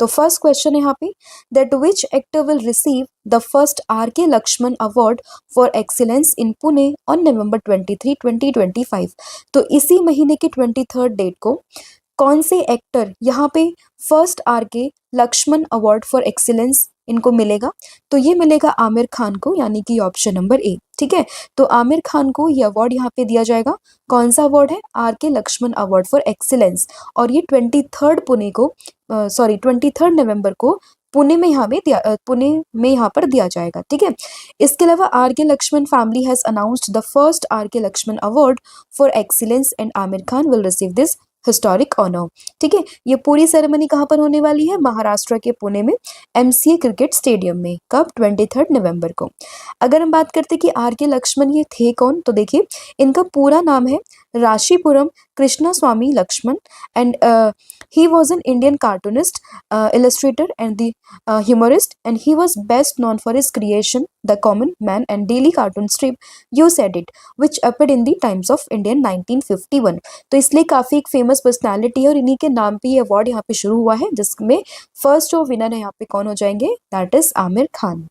तो first question है यहाँ पे that which actor will receive the first R K. Laxman award for excellence in Pune on November 23, 2025। तो इसी महीने की 23rd डेट को कौन से एक्टर यहाँ पे first R K. Laxman award for excellence इनको मिलेगा? तो ये मिलेगा आमिर खान को, यानी कि ऑप्शन नंबर ए। ठीक है, तो आमिर खान को ये अवार्ड यहाँ पे दिया जाएगा। कौन सा अवार्ड है? R K. Laxman award for excellence, और ये 23rd नवंबर को पुणे में यहाँ पर दिया जाएगा। ठीक है, इसके अलावा R K. Laxman family has announced the first R K. Laxman award for excellence and Aamir Khan will receive this historic honour. ठीक है, ये पूरी सेरेमनी कहाँ पर होने वाली है? महाराष्ट्र के पुणे में एमसीए क्रिकेट स्टेडियम में। कब? 23 नवंबर को। अगर हम बात करते कि आर.के. लक्ष्मण ये थे कौन, तो देखिए इनका पूरा नाम है Rasipuram Krishnaswami Laxman, and he was an Indian cartoonist, illustrator and the humorist, and he was best known for his creation The Common Man and daily cartoon strip You Said It, which appeared in the Times of India in 1951। तो इसलिए काफ़ी एक famous personality है और इन्हीं के नाम पे ये अवार्ड यहाँ पे शुरू हुआ है, जिसमें फर्स्ट जो विनर है यहाँ पे कौन हो जाएंगे? That is Aamir Khan.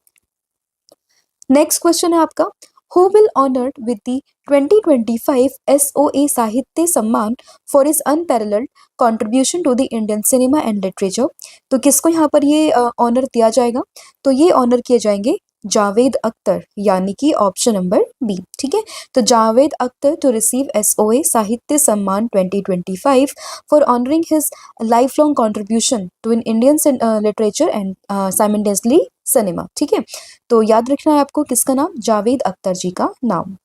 Next question है आपका Who will honored with the 2025 SOA Sahitya सम्मान for his unparalleled contribution to the Indian cinema and literature? तो किसको यहाँ पर ये ऑनर दिया जाएगा? तो ये ऑनर किए जाएंगे जावेद अख्तर, यानी कि ऑप्शन नंबर बी। ठीक है, तो Javed Akhtar to receive SOA Sahitya Samman 2025 for honouring his lifelong contribution to in Indian literature and simultaneously cinema. ठीक है, तो याद रखना है आपको किसका नाम? जावेद अख्तर जी का नाम।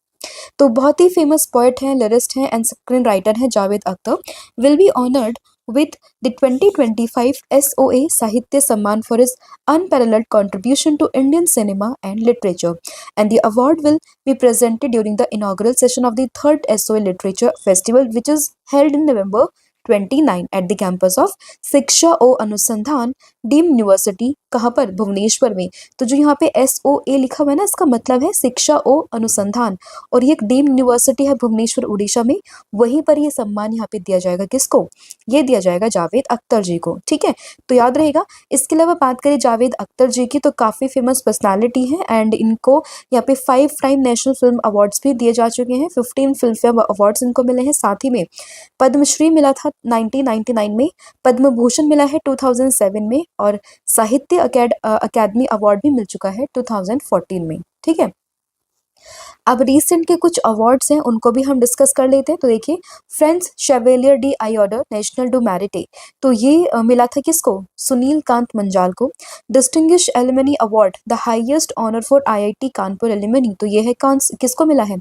तो बहुत ही फेमस पोएट हैं, लिरिस्ट हैं एंड स्क्रीन राइटर हैं Javed Akhtar, will be honoured with the 2025 SOA Sahitya सम्मान for his unparalleled contribution to Indian cinema and literature, and the award will be presented during the inaugural session of the third SOA Literature Festival, which is held in November 29 at the campus of शिक्षा ओ अनुसंधान deem university. कहाँ पर? भुवनेश्वर में। तो जो यहाँ पे SOA लिखा हुआ है ना, इसका मतलब है शिक्षा ओ अनुसंधान, और ये एक डीम यूनिवर्सिटी है भुवनेश्वर उड़ीसा में, वहीं पर ये सम्मान यहाँ पे दिया जाएगा। किसको? ये दिया जाएगा जावेद अख्तर जी को। ठीक है, तो याद रहेगा। इसके अलावा बात करें जावेद अख्तर जी की, तो काफ़ी फेमस पर्सनैलिटी है एंड इनको यहाँ पे 5 टाइम नेशनल फिल्म अवार्ड्स भी दिए जा चुके हैं, 15 फिल्म फेयर अवार्ड्स इनको मिले हैं, साथ ही में पद्मश्री मिला था 1999 में, पद्म भूषण मिला है 2007 में, और साहित्य अकादमी अवार्ड भी मिल चुका है 2014 में। ठीक है, अब रिसेंट के कुछ अवार्ड्स हैं, उनको भी हम डिस्कस कर लेते हैं। तो देखिए French chevalier de l order national du merite, तो ये मिला था किसको? सुनील कांत मंजाल को। Distinguished alumni award the highest honour for IIT Kanpur alumni, तो ये है किसको मिला है?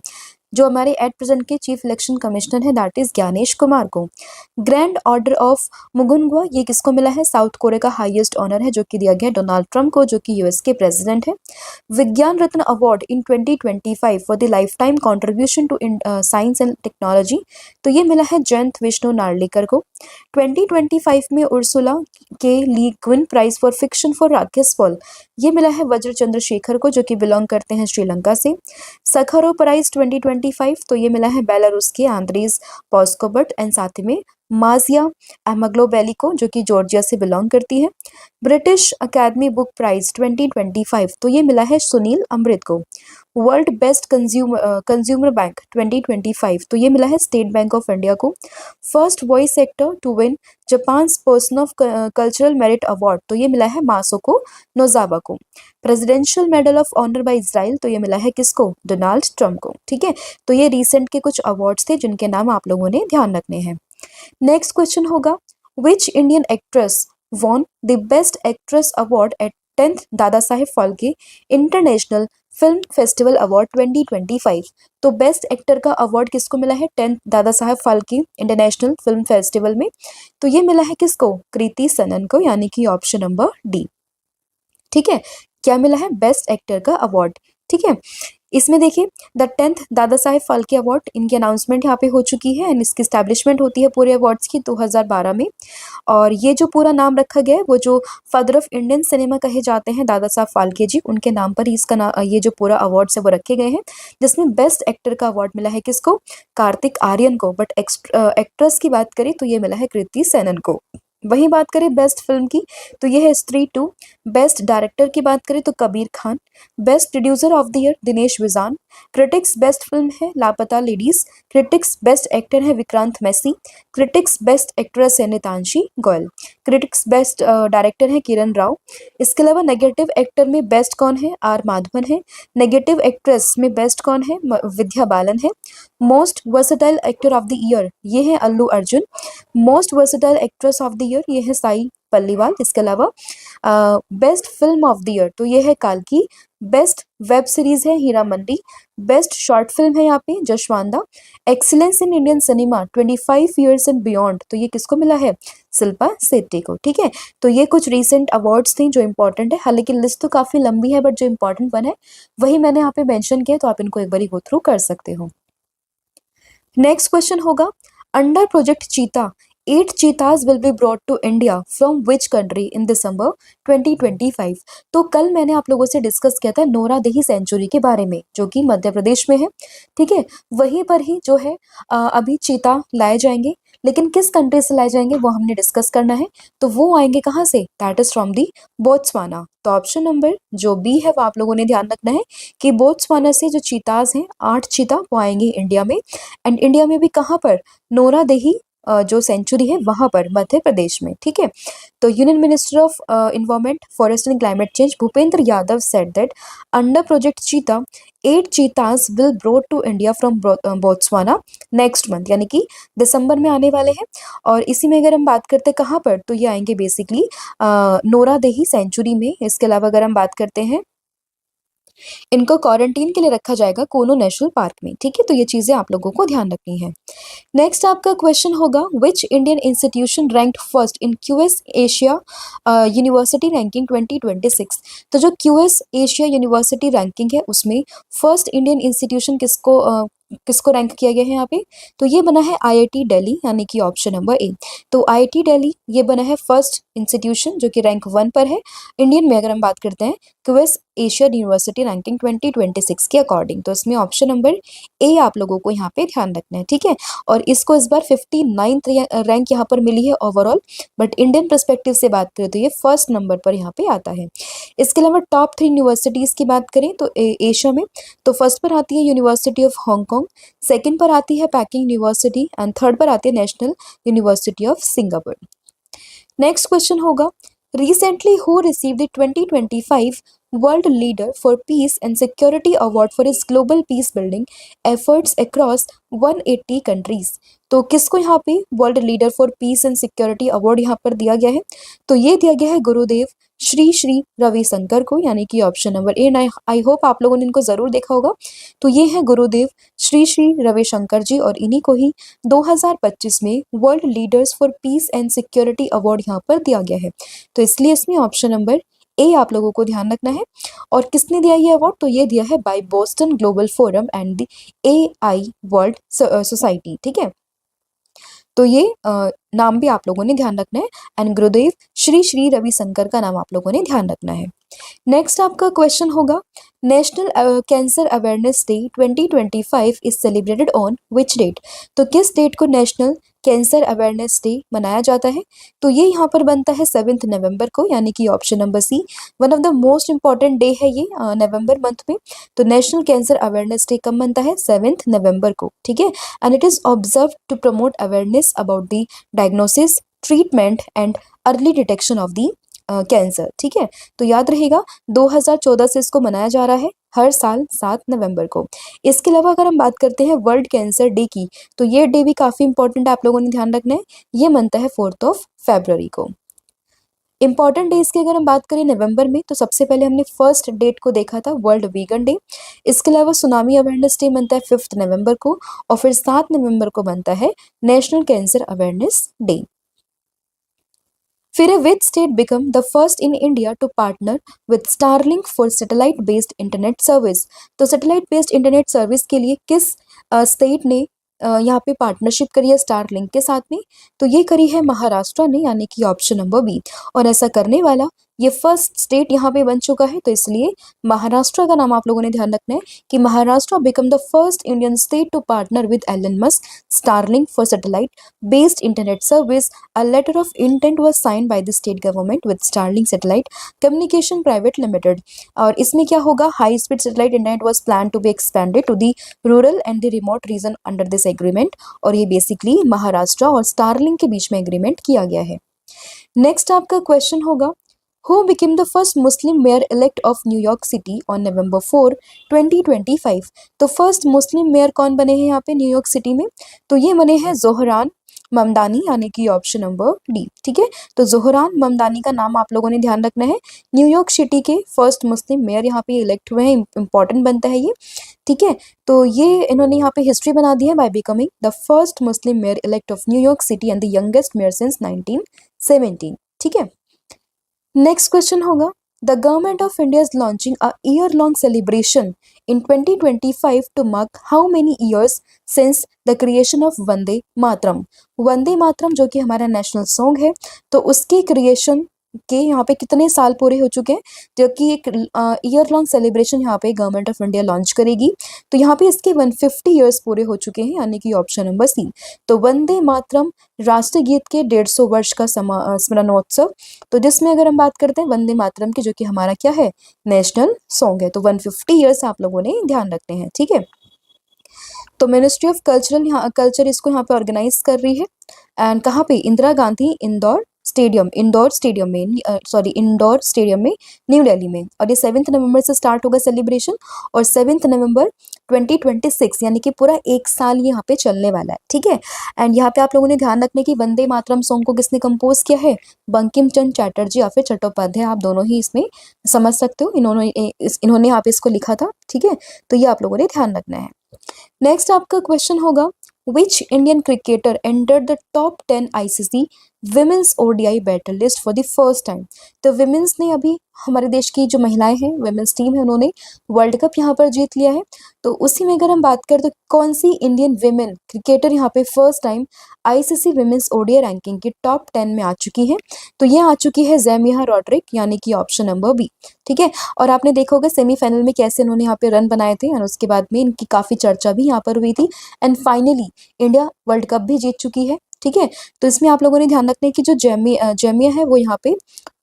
जो हमारे एट प्रेजेंट के चीफ इलेक्शन कमिश्नर है, दैट इज ज्ञानेश कुमार को। ग्रैंड ऑर्डर ऑफ मुगुनगुआ, ये किसको मिला है? साउथ कोरिया का हाईएस्ट ऑनर है, जो कि दिया गया डोनाल्ड ट्रंप को, जो कि US के प्रेसिडेंट है। Vigyan Ratna award in 2025 for the lifetime contribution to science and technology, तो ये मिला है जयंत विष्णु नार्लिकर को। 2025 में Ursula K Le Guin prize for fiction for Rakesh Paul, ये मिला है वज्र चंद्रशेखर को, जो कि बिलोंग करते हैं श्रीलंका से। सखारोव प्राइज 2025, तो ये मिला है बेलारूस के आंद्रीज पॉस्कोबट, एंड साथ में माजिया अहमग्लोबेली को, जो कि जॉर्जिया से बिलोंग करती है। ब्रिटिश अकेडमी बुक प्राइज 2025, तो ये मिला है सुनील अमृत को। वर्ल्ड बेस्ट कंज्यूमर बैंक 2025, तो ये मिला है स्टेट बैंक ऑफ इंडिया को। First voice actor to win Japan person of cultural merit award, तो ये मिला है मासोको नोजाबा को। Presidential medal of honour by Israel, तो ये मिला है किसको? डोनाल्ड ट्रंप को। ठीक है, तो ये रिसेंट के कुछ अवार्ड्स थे जिनके नाम आप लोगों ने ध्यान रखने हैं। नेक्स्ट क्वेश्चन होगा which Indian actress won the best actress award at 10th Dada Saheb Phalke international film festival award 2025, तो बेस्ट एक्टर का अवार्ड किसको मिला है 10th Dada Saheb Phalke international film festival में? तो ये मिला है किसको? कृति सनन को, यानी कि ऑप्शन नंबर डी। ठीक है, क्या मिला है? बेस्ट एक्टर का अवार्ड। ठीक है, इसमें देखिए the 10th Dada Saheb Phalke award, इनकी अनाउंसमेंट यहाँ पे हो चुकी है एंड इसकी स्टैब्लिशमेंट होती है पूरे अवार्ड्स की 2012 में, और ये जो पूरा नाम रखा गया है वो जो फादर ऑफ इंडियन सिनेमा कहे जाते हैं दादा साहब फाल्के जी, उनके नाम पर ही इसका ये जो पूरा अवार्ड्स है वो रखे गए हैं, जिसमें बेस्ट एक्टर का अवार्ड मिला है किसको? कार्तिक आर्यन को। बट एक्ट्रेस की बात करें तो ये मिला है कृति सेनन को। वहीं बात करें बेस्ट फिल्म की तो ये है स्त्री 2। बेस्ट डायरेक्टर की बात करें तो Kabir Khan. Best producer of the year Dinesh Vijan. Critics best film है Laapataa ladies. Critics best actor है Vikrant Massey. Critics best actress है Nitanshi Goel. Critics best director है किरण राव। इसके अलावा नेगेटिव एक्टर में बेस्ट कौन है, आर माधवन है। नेगेटिव एक्ट्रेस में बेस्ट कौन है, विद्या बालन है। Most versatile actor of the year ये है Allu Arjun. Most versatile actress of the year ये है साई पल्लीवाल। इसके अलावा best film of the year तो ये है काल्की। बेस्ट वेब सीरीज है Heeramandi. Best short film है यहाँ पे Jashwanda. Excellence in Indian cinema 25 years and beyond तो ये किसको मिला है, शिल्पा शेट्टी को। ठीक है, तो ये कुछ रीसेंट अवार्ड्स थे जो इंपॉर्टेंट है। हालांकि लिस्ट तो काफी लंबी है बट जो इंपॉर्टेंट वन है वही मैंने यहाँ पे मेंशन किया, तो आप इनको एक बार गो थ्रू कर सकते हो। नेक्स्ट क्वेश्चन होगा, under project cheetah 8 cheetahs will be brought to India from which country in December 2025। तो कल मैंने आप लोगों से डिस्कस किया था नोरादेही सेंचुरी के बारे में जो कि मध्य प्रदेश में है। ठीक है, वहीं पर ही जो है अभी चीता लाए जाएंगे, लेकिन किस कंट्री से लाए जाएंगे वो हमने डिस्कस करना है। तो वो आएंगे कहाँ से, that is from the Botswana. तो ऑप्शन नंबर जो बी है वो आप लोगों ने ध्यान रखना है कि बोत्सवाना से जो चीताज हैं 8 चीता वो आएंगे इंडिया में। एंड इंडिया में भी कहाँ पर, नोरादेही जो सेंचुरी है वहां पर मध्य प्रदेश में। ठीक है, तो union minister of environment forest and climate change Bhupender Yadav said that under project cheetah 8 cheetahs will brought to India from Botswana next month, यानी कि दिसंबर में आने वाले हैं। और इसी में अगर हम बात करते हैं कहाँ पर, तो ये आएंगे बेसिकली नोरादेही सेंचुरी में। इसके अलावा अगर हम बात करते हैं इनको क्वारंटीन के लिए रखा जाएगा कोनो नेशनल पार्क में। ठीक है, तो ये चीजें आप लोगों को ध्यान रखनी है। नेक्स्ट आपका क्वेश्चन होगा, which Indian institution ranked first in QS Asia university ranking 2026। तो जो क्यूएस एशिया यूनिवर्सिटी रैंकिंग है उसमें फर्स्ट इंडियन इंस्टीट्यूशन किसको रैंक किया गया है यहाँ पे, तो ये बना है आईआईटी दिल्ली, यानी कि ऑप्शन नंबर ए। तो आईआईटी दिल्ली ये बना है फर्स्ट इंस्टीट्यूशन जो कि रैंक 1 पर है इंडियन में। अगर हम बात करते हैं क्यूएस एशिया यूनिवर्सिटी रैंकिंग 2026 के अकॉर्डिंग, तो इसमें ऑप्शन नंबर ए आप लोगों को यहाँ पे ध्यान रखना है। ठीक है, और इसको इस बार 59th रैंक यहाँ पर मिली है ओवरऑल, बट इंडियन पर्सपेक्टिव से बात करें तो ये फर्स्ट नंबर पर यहाँ पे आता है। इसके अलावा टॉप 3 यूनिवर्सिटीज की बात करें तो एशिया में, तो फर्स्ट पर आती है यूनिवर्सिटी ऑफ हांगकांग, सेकंड पर आती है पैकिंग यूनिवर्सिटी एंड थर्ड पर आती है national university of Singapore. Next question होगा, recently who received the 2025 World Leader for Peace and Security Award for his global peace building efforts across 180 countries। तो किसको यहाँ पे world leader for piece and security award यहाँ पर दिया गया है, तो ये दिया गया है गुरुदेव श्री श्री रविशंकर को, यानी कि option number A. I hope आप लोगों ने इनको जरूर देखा होगा। तो ये है गुरुदेव श्री श्री रविशंकर जी, और इन्हीं को ही 2025 में world leaders for piece and security award यहाँ पर दिया गया है। तो इसलिए इसमें ऑप्शन नंबर ए आप लोगों को ध्यान रखना है। और किसने दिया ये अवार्ड, तो ये दिया है by Boston global forum and the AI world society. ठीक है, तो ये नाम भी आप लोगों ने ध्यान रखना है एंड गुरुदेव श्री श्री रविशंकर का नाम आप लोगों ने ध्यान रखना है। नेक्स्ट आपका क्वेश्चन होगा, national cancer awareness day 2025 is celebrated on which date. तो किस डेट को नेशनल कैंसर अवेयरनेस डे मनाया जाता है, तो ये यहाँ पर बनता है 7 नवंबर को, यानी कि option number C. One of the most important day है ये नवंबर मंथ में। तो नेशनल कैंसर अवेयरनेस डे कब बनता है, 7 नवंबर को। ठीक है, and it is observe to promote awareness about the diagnosis, treatment and early detection of the cancer. ठीक है, तो याद रहेगा 2014 से इसको मनाया जा रहा है हर साल 7 नवंबर को। इसके अलावा अगर हम बात करते हैं वर्ल्ड कैंसर डे की, तो ये डे भी काफी इंपॉर्टेंट है, आप लोगों ने ध्यान रखना है। ये मनता है 4 फरवरी को। इंपॉर्टेंट डेज की अगर हम बात करें नवंबर में, तो सबसे पहले हमने फर्स्ट डेट को देखा था वर्ल्ड वीगन डे। इसके अलावा सुनामी अवेयरनेस डे बनता है 5 नवंबर को, और फिर 7 नवंबर को बनता है नेशनल कैंसर अवेयरनेस डे। फिर which state become the first in India to partner with Starlink for satellite based internet service. तो सैटेलाइट बेस्ड इंटरनेट सर्विस के लिए किस स्टेट ने यहाँ पे पार्टनरशिप करी है स्टारलिंक के साथ में, तो ये करी है महाराष्ट्र ने, यानी कि ऑप्शन नंबर बी। और ऐसा करने वाला ये फर्स्ट स्टेट यहाँ पे बन चुका है, तो इसलिए महाराष्ट्र का नाम आप लोगों ने ध्यान रखना है कि Maharashtra become the first Indian state to partner with Elon Musk Starlink for satellite based internet service. A letter of intent was signed by the state government with Starlink satellite communication private limited. और इसमें क्या होगा, high speed satellite internet was plan to be expanded to the rural and the remote region under this agreement. और ये basically Maharashtra और Starlink के बीच में agreement किया गया है. नेक्स्ट आपका क्वेश्चन होगा, Who became the first Muslim mayor elect of New York City on November 4, 2025? तो फर्स्ट मुस्लिम मेयर कौन बने हैं यहाँ पे न्यूयॉर्क सिटी में? तो ये बने हैं जोहरान ममदानी, यानी कि ऑप्शन नंबर डी. ठीक है, तो जोहरान ममदानी का नाम आप लोगों ने ध्यान रखना है. न्यूयॉर्क सिटी के फर्स्ट मुस्लिम मेयर यहाँ पे इलेक्ट हुए हैं, इंपॉर्टेंट बनता है ये. ठीक है, तो ये इन्होंने यहाँ पे हिस्ट्री बना दी है by becoming the first Muslim mayor elect of New York city and the youngest mayor since 1917. ठीक है, नेक्स्ट क्वेश्चन होगा, the government of India is launching a year long celebration in 2025 to mark how many years since the creation of Vande Mataram. Vande Mataram जो कि हमारा national song है, तो उसके creation के यहाँ पे कितने साल पूरे हो चुके हैं, जो कि एक ईयर लॉन्ग सेलिब्रेशन यहाँ पे गवर्नमेंट ऑफ इंडिया लॉन्च करेगी. तो यहाँ पे इसके 150 ईयर्स पूरे हो चुके हैं, यानी कि ऑप्शन नंबर सी. तो वंदे मातरम राष्ट्रीय गीत के 150 वर्ष का स्मरणोत्सव, तो जिसमें अगर हम बात करते हैं वंदे मातरम की, जो कि हमारा क्या है, नेशनल सॉन्ग है, तो 150 ईयर्स आप लोगों ने ध्यान रखने हैं. ठीक है, तो मिनिस्ट्री ऑफ कल्चर इसको यहाँ पे ऑर्गेनाइज कर रही है. एंड कहाँ पे, इंदिरा गांधी इंदौर स्टेडियम में न्यू दिल्ली में. और ये 7 नवंबर से स्टार्ट होगा सेलिब्रेशन, और 7 नवंबर 2026 यानी कि पूरा एक साल ये यहाँ पे चलने वाला है. ठीक है, एंड यहाँ पे आप लोगों ने ध्यान रखने की वंदे मातरम सॉन्ग को किसने कंपोज किया है, बंकिम चंद्र चटर्जी या फिर चट्टोपाध्याय, आप दोनों ही इसमें समझ सकते हो. इन्होंने यहाँ पे इसको लिखा था. ठीक है, तो ये आप लोगों ने ध्यान रखना है. नेक्स्ट आपका क्वेश्चन होगा, which Indian cricketer entered the top 10 ICC Women's ODI battle list for the first time? तो विमेंस ने अभी हमारे देश की जो महिलाएं हैं, विमेंस टीम है, उन्होंने वर्ल्ड कप यहाँ पर जीत लिया है. तो उसी में अगर हम बात करें तो कौन सी इंडियन विमेन क्रिकेटर यहाँ पे first time ICC women's ODI ranking की टॉप 10 में आ चुकी है? तो ये आ चुकी है ज़ेमिया रॉड्रिक, यानी कि ऑप्शन नंबर बी. ठीक है, और आपने देखा होगा सेमीफाइनल में कैसे इन्होंने यहाँ पे रन बनाए थे, और उसके बाद में इनकी काफ़ी चर्चा भी यहाँ पर हुई थी. And finally India world cup भी जीत चुकी है. ठीक है, तो इसमें आप लोगों ने ध्यान रखना है कि जो जेमिया है वो यहाँ पे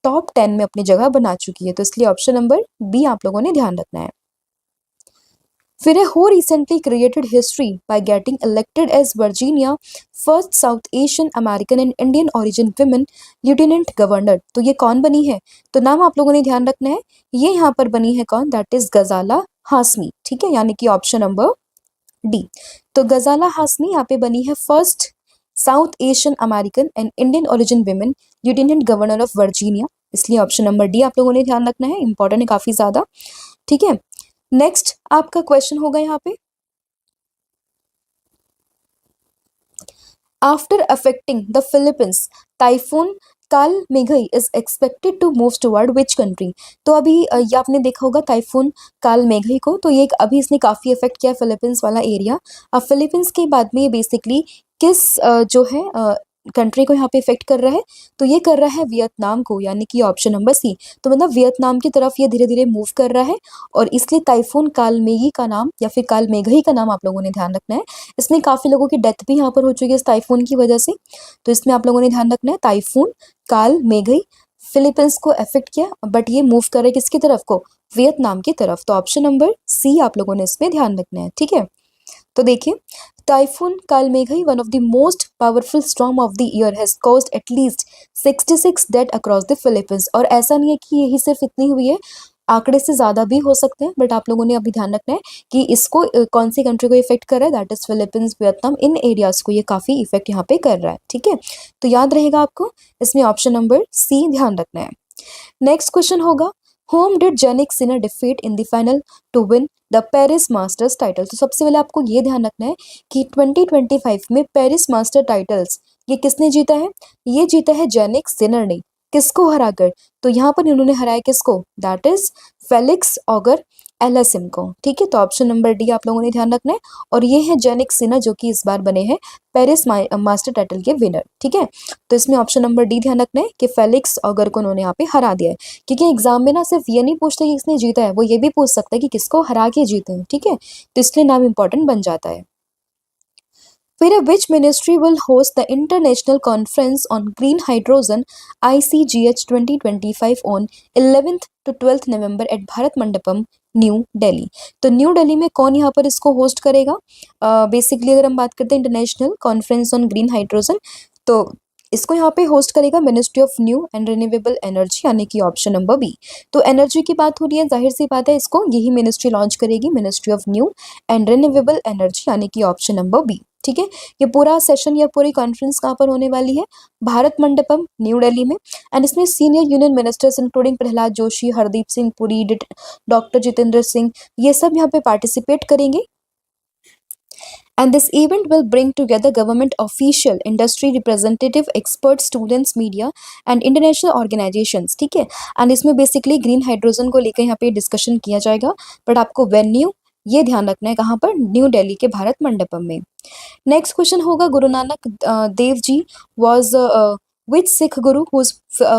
टॉप 10 में अपनी जगह बना चुकी है, तो इसलिए ऑप्शन नंबर बी आप लोगों ने ध्यान रखना है. फिर है, who recently created history by getting elected as Virginia first South Asian American and Indian origin women lieutenant governor. तो ये कौन बनी है? तो नाम आप लोगों ने ध्यान रखना है, ये यहाँ पर बनी है कौन, दैट इज गजाला हाशमी. ठीक है, यानी कि ऑप्शन नंबर डी. तो गजाला हाशमी यहाँ पे बनी है first South Asian American and Indian origin women lieutenant governor of Virginia, इसलिए ऑप्शन नंबर डी आप लोगों ने ध्यान रखना है, इंपॉर्टेंट है काफी ज्यादा. ठीक है, नेक्स्ट आपका क्वेश्चन होगा यहाँ पे, after affecting the Philippines typhoon Kalmaegi is expected to move toward which country. तो अभी ये आपने देखा होगा टाइफून काल मेघई को, तो ये अभी इसने काफी इफेक्ट किया फिलीपींस वाला एरिया. अब फिलीपींस के बाद में ये बेसिकली किस जो है कंट्री को यहाँ पे इफेक्ट कर रहा है? तो ये कर रहा है वियतनाम को, यानी कि ऑप्शन नंबर सी. तो मतलब वियतनाम की तरफ ये धीरे धीरे मूव कर रहा है, और इसलिए टाइफून कालमेगी का नाम या फिर कालमेघई का नाम आप लोगों ने ध्यान रखना है. इसमें काफी लोगों की डेथ भी यहाँ पर हो चुकी है इस टाइफून की वजह से, तो इसमें आप लोगों ने ध्यान रखना है टाइफून कालमेघई फिलीपींस को अफेक्ट किया, बट ये मूव कर रहा है किसकी तरफ को, वियतनाम की तरफ. तो ऑप्शन नंबर सी आप लोगों ने इसमें ध्यान रखना है. ठीक है, तो देखिए, typhoon Kalmaegi one of the most powerful storm of the year has caused at least 66 death across the Philippines. और ऐसा नहीं है कि यही सिर्फ इतनी हुई है, आंकड़े से ज़्यादा भी हो सकते हैं, बट आप लोगों ने अभी ध्यान रखना है कि इसको कौन सी कंट्री को इफेक्ट कर रहा है, that is Philippines, Vietnam, in areas को ये काफ़ी इफेक्ट यहाँ पे कर रहा है. ठीक है, तो याद रहेगा आपको इसमें ऑप्शन नंबर सी ध्यान रखना है. नेक्स्ट क्वेश्चन होगा, whom did Jannik Sinner defeat in the final to win the Paris Masters title? तो सबसे पहले आपको ये ध्यान रखना है कि 2025 में पेरिस मास्टर टाइटल्स ये किसने जीता है? ये जीता है जेनिक सिनर ने. किसको हराकर? तो यहाँ पर इन्होंने हराया किसको, दैट इज फेलिक्स ऑगर एलासिम को। ठीक है, तो ऑप्शन नंबर डी आप लोगों ने ध्यान रखना है। और ये है जेनिक सिन्हा जो कि इस बार बने हैं पेरिस मास्टर टाइटल के विनर। ठीक है, तो इसमें ऑप्शन नंबर डी ध्यान रखना है कि फेलिक्स ऑगर को उन्होंने यहाँ पे हरा दिया है। क्योंकि एग्जाम में ना सिर्फ ये नहीं पूछते कि किसने जीता है, वो ये भी पूछ सकता है कि किसको हरा के जीते हैं। ठीक है, तो इसलिए नाम इंपॉर्टेंट बन जाता है। फिर which ministry will host the International Conference on Green Hydrogen ICGH 2025 on 11th to 12th November at Bharat Mandapam new Delhi. तो न्यू दिल्ली में कौन यहाँ पर इसको होस्ट करेगा? बेसिकली अगर हम बात करते हैं international conference on green hydrogen, तो इसको यहाँ पे होस्ट करेगा ministry of new and renewable energy, यानी कि ऑप्शन नंबर बी। तो एनर्जी की बात हो रही है, जाहिर सी बात है इसको यही मिनिस्ट्री लॉन्च करेगी, ministry of new and renewable energy, यानी कि ऑप्शन नंबर बी। ठीक है, ये पूरा सेशन या पूरी कॉन्फ्रेंस कहाँ पर होने वाली है? भारत मंडपम न्यू दिल्ली में। एंड इसमें senior union ministers including Prahlad Joshi, Hardeep Singh Puri, doctor Jitendra Singh, ये सब यहाँ पे पार्टिसिपेट करेंगे। And this event will bring together government official, industry representative, experts, students, media and international organizations। ठीक है, एंड इसमें बेसिकली ग्रीन हाइड्रोजन को लेकर यहाँ पे डिस्कशन किया जाएगा। बट आपको वेन्यू ये ध्यान रखना है कहाँ पर? न्यू दिल्ली के भारत मंडपम में। नेक्स्ट क्वेश्चन होगा, गुरु नानक देव जी was which Sikh Guru whose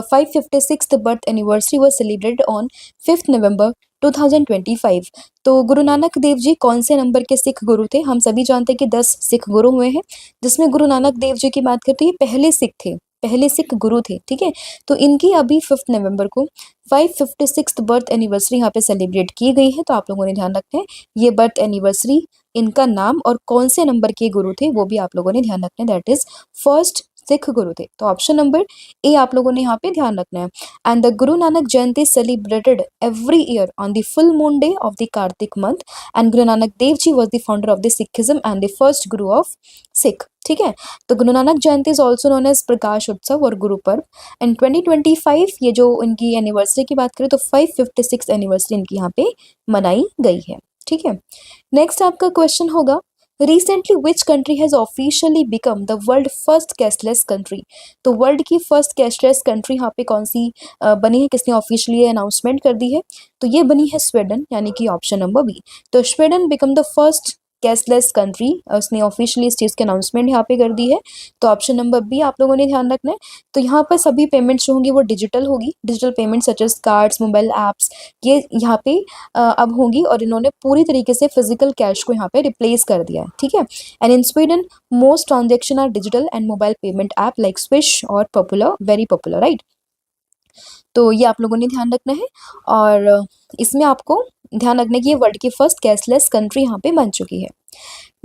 556th birth anniversary was celebrated on 5th November 2025। तो गुरु नानक देव जी कौन से नंबर के सिख गुरु थे? हम सभी जानते हैं कि 10 सिख गुरु हुए हैं, जिसमें गुरु नानक देव जी की बात करते हैं पहले सिख थे, पहले सिख गुरु थे। ठीक है, तो इनकी अभी 5 नवंबर को 556th बर्थ एनिवर्सरी यहाँ पे सेलिब्रेट की गई है। तो आप लोगों ने ध्यान रखना है ये बर्थ एनिवर्सरी, इनका नाम और कौन से नंबर के गुरु थे वो भी आप लोगों ने ध्यान रखना है, दैट इज फर्स्ट सिख गुरु थे। तो ऑप्शन नंबर ए आप लोगों ने यहाँ पे ध्यान रखना है। And the Guru Nanak Jayanti celebrated every year on the full moon day of the Kartik month and Guru Nanak Dev ji was the founder of the Sikhism and the first Guru of Sikh. ठीक है, तो Guru Nanak Jayanti is also known as Prakash Utsav और गुरु पर्व। एंड 2025 ये जो इनकी एनिवर्सरी की बात करें तो 556 एनिवर्सरी इनकी यहाँ पे मनाई गई है। ठीक है, नेक्स्ट आपका क्वेश्चन होगा, recently which country has officially become the world first cashless country. तो वर्ल्ड की फर्स्ट कैशलेस कंट्री यहाँ पे कौन सी बनी है, किसने ऑफिशियली अनाउंसमेंट कर दी है? तो ये बनी है स्वीडन, यानी कि ऑप्शन नंबर बी। तो Sweden become the first cashless country, उसने ऑफिशियली इस चीज़ की अनाउंसमेंट यहाँ पे कर दी है। तो ऑप्शन नंबर बी आप लोगों ने ध्यान रखना है। तो यहाँ पर सभी पेमेंट्स जो होंगी वो डिजिटल होगी, digital payment such as cards, mobile apps, ये यहाँ पे अब होंगी और इन्होंने पूरी तरीके से फिजिकल कैश को यहाँ पे रिप्लेस कर दिया है। ठीक है, and in Sweden most transaction are digital and mobile payment app like Swish और पॉपुलर, वेरी पॉपुलर, राइट। तो ये आप लोगों ने ध्यान रखना है और इसमें आपको ध्यान रखना है कि ये वर्ल्ड की फर्स्ट कैशलेस कंट्री यहाँ पे बन चुकी है।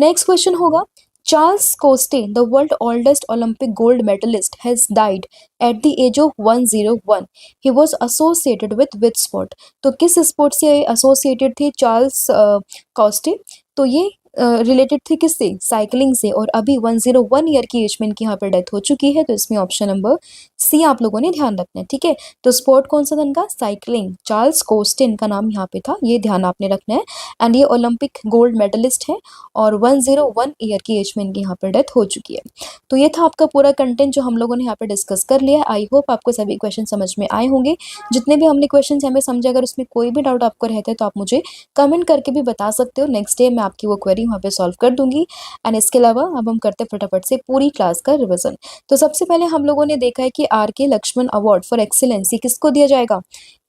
नेक्स्ट क्वेश्चन होगा, Charles Coste the world oldest Olympic gold medalist has died at the age of 101। He was associated with sport. तो किस स्पोर्ट से एसोसिएटेड थे चार्ल्स कोस्टे? तो ये रिलेटेड थे किससे? साइकिलिंग से। और अभी 101 ईयर की एज में इनकी यहाँ पर डेथ हो चुकी है। तो इसमें ऑप्शन नंबर सी आप लोगों ने ध्यान रखना है। ठीक है, तो स्पोर्ट कौन सा था इनका? साइकिलिंग। चार्ल्स कोस्टे इनका नाम यहाँ पे था, ये ध्यान आपने रखना है। एंड ये ओलंपिक गोल्ड मेडलिस्ट है और 101 ईयर की एज में इनकी यहाँ पर डेथ हो चुकी है। तो ये था आपका पूरा कंटेंट जो हम लोगों ने यहाँ पे डिस्कस कर लिया है। आई होप आपको सभी क्वेश्चन समझ में आए होंगे। जितने भी हमने क्वेश्चन हमें समझे, अगर उसमें कोई भी डाउट आपको रहता है तो आप मुझे कमेंट करके भी बता सकते हो। नेक्स्ट डे मैं आपकी वो क्वेरी वहाँ पे सॉल्व कर दूंगी। एंड इसके अलावा अब हम करते हैं फटाफट से पूरी क्लास का रिविजन। तो सबसे पहले हम लोगों ने देखा है कि R K. Laxman award for excellency किसको दिया जाएगा?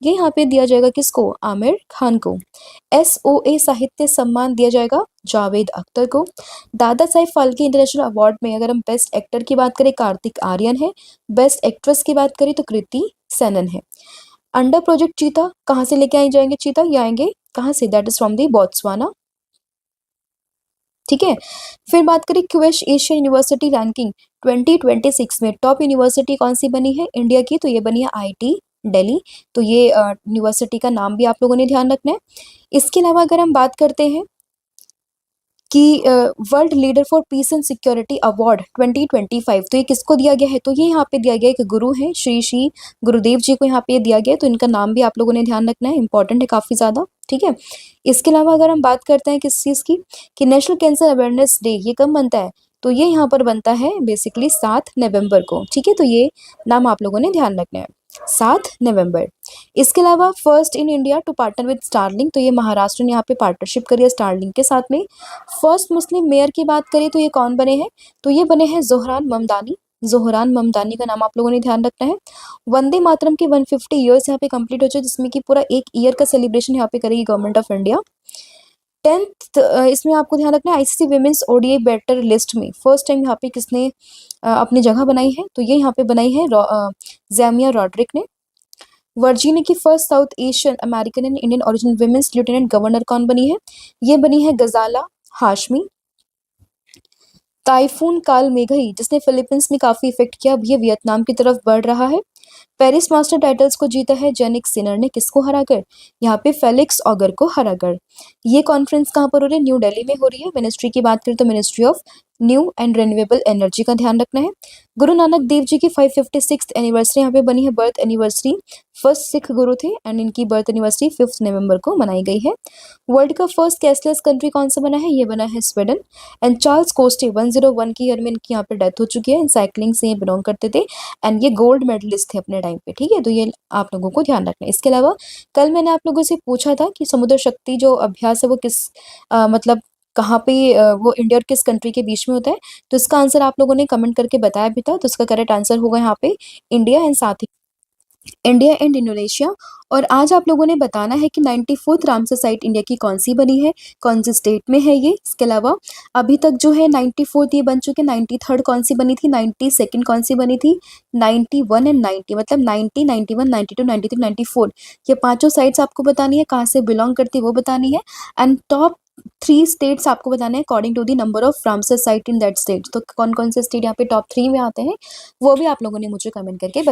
ये यहाँ पे दिया जाएगा किसको? आमिर खान को। एस.ओ.ए. साहित्य सम्मान दिया जाएगा जावेद अख्तर को। दादा साहेब फाल्के इंटरनेशनल अवार्ड में अगर हम बेस्ट एक्टर की बात करें कार्तिक आर्यन है, बेस्ट एक्ट्रेस की बात करें तो कृति सेनन है। अंडर प्रोजेक्ट चीता कहाँ से लेके आए जाएंगे? चीता ये आएंगे कहाँ से? That is from the Botswana. ठीक है, फिर बात करें क्वेश एशियन यूनिवर्सिटी रैंकिंग 2026 में टॉप यूनिवर्सिटी कौन सी बनी है इंडिया की? तो ये बनी है आईटी दिल्ली। तो ये यूनिवर्सिटी का नाम भी आप लोगों ने ध्यान रखना है। इसके अलावा अगर हम बात करते हैं कि world leader for piece and security award 2025, तो ये किसको दिया गया है? तो ये यहाँ पे दिया गया एक गुरु है, श्री श्री गुरुदेव जी को यहाँ पे दिया गया है। तो इनका नाम भी आप लोगों ने ध्यान रखना है, इंपॉर्टेंट है काफ़ी ज़्यादा। ठीक है, इसके अलावा अगर हम बात करते हैं किस चीज़ की, कि नेशनल कैंसर अवेयरनेस डे ये कब बनता है? तो ये यहाँ पर बनता है बेसिकली 7 नवंबर को, ठीक है। तो ये नाम आप लोगों ने ध्यान रखना है, 7 नवंबर। इसके अलावा first in India to partner with Starlink, तो ये महाराष्ट्र ने यहाँ पे पार्टनरशिप करी है स्टारलिंक के साथ में। फर्स्ट मुस्लिम मेयर की बात करें तो ये कौन बने हैं, तो ये बने हैं ज़ोहरान ममदानी। ज़ोहरान ममदानी का नाम आप लोगों ने ध्यान रखना है। वंदे मातरम के 150 ईयर्स यहाँ पे कंप्लीट हो जाए, जिसमें कि पूरा 1 ईयर का सेलिब्रेशन यहाँ पे करेगी गवर्नमेंट ऑफ इंडिया। 10th इसमें आपको ध्यान रखना है, ICC women's ODI batter list में फर्स्ट टाइम यहाँ पे किसने अपनी जगह बनाई है, तो ये यहाँ पे बनाई है ज़ैमिया रॉड्रिक ने। वर्जीनिया की first South Asian American and Indian original women's lieutenant governor कौन बनी है, ये बनी है गजाला हाशमी। टाइफून काल मेघई जिसने फिलीपींस में काफी इफेक्ट किया, अब ये वियतनाम की तरफ बढ़ रहा है। पेरिस मास्टर टाइटल्स को जीता है जेनिक सिनर ने, किसको हराकर, यहाँ पे फेलिक्स ऑगर को हराकर। ये कॉन्फ्रेंस कहाँ पर हो रही है, न्यू दिल्ली में हो रही है। मिनिस्ट्री की बात करें तो ministry of new and renewable energy का ध्यान रखना है। गुरु नानक देव जी की 556th एनिवर्सरी यहाँ पे बनी है, बर्थ एनिवर्सरी। फर्स्ट सिख गुरु थे एंड इनकी बर्थ एनिवर्सरी 5 नवंबर को मनाई गई है। वर्ल्ड का फर्स्ट कैशलेस कंट्री कौन सा बना है, ये बना है स्वीडन। एंड चार्ल्स कोस्टे 101 की ईयर में इनकी यहाँ पे डेथ हो चुकी है। साइकिलिंग से ये बिलोंग करते थे एंड ये गोल्ड मेडलिस्ट थे अपने टाइम पे, ठीक है। तो ये आप लोगों को ध्यान रखना है। इसके अलावा कल मैंने आप लोगों से पूछा था कि समुद्र शक्ति जो अभ्यास है वो किस मतलब कहाँ पे वो इंडिया और किस कंट्री के बीच में होता है, तो इसका आंसर आप लोगों ने कमेंट करके बताया भी था। तो इसका करेक्ट आंसर होगा यहाँ पे इंडिया एंड साथ ही इंडिया एंड इंडोनेशिया। और आज आप लोगों ने बताना है कि 94th रामसर साइट इंडिया की कौन सी बनी है, कौन से स्टेट में है ये। इसके अलावा अभी तक जो है 94th ये बन चुके, 93rd कौन सी बनी थी, 92nd कौन सी बनी थी, 91 एंड 90, मतलब 90, 91, 92, 93, 94, ये पांचों साइट्स आपको बतानी है, कहाँ से बिलोंग करती है वो बतानी है। एंड टॉप 3 स्टेट्स आपको बताने हैं according to the number of Ramsar site in that state. तो कौन कौन से स्टेट यहाँ पे टॉप 3 में आते हैं वो भी आप लोगों ने मुझे कमेंट करके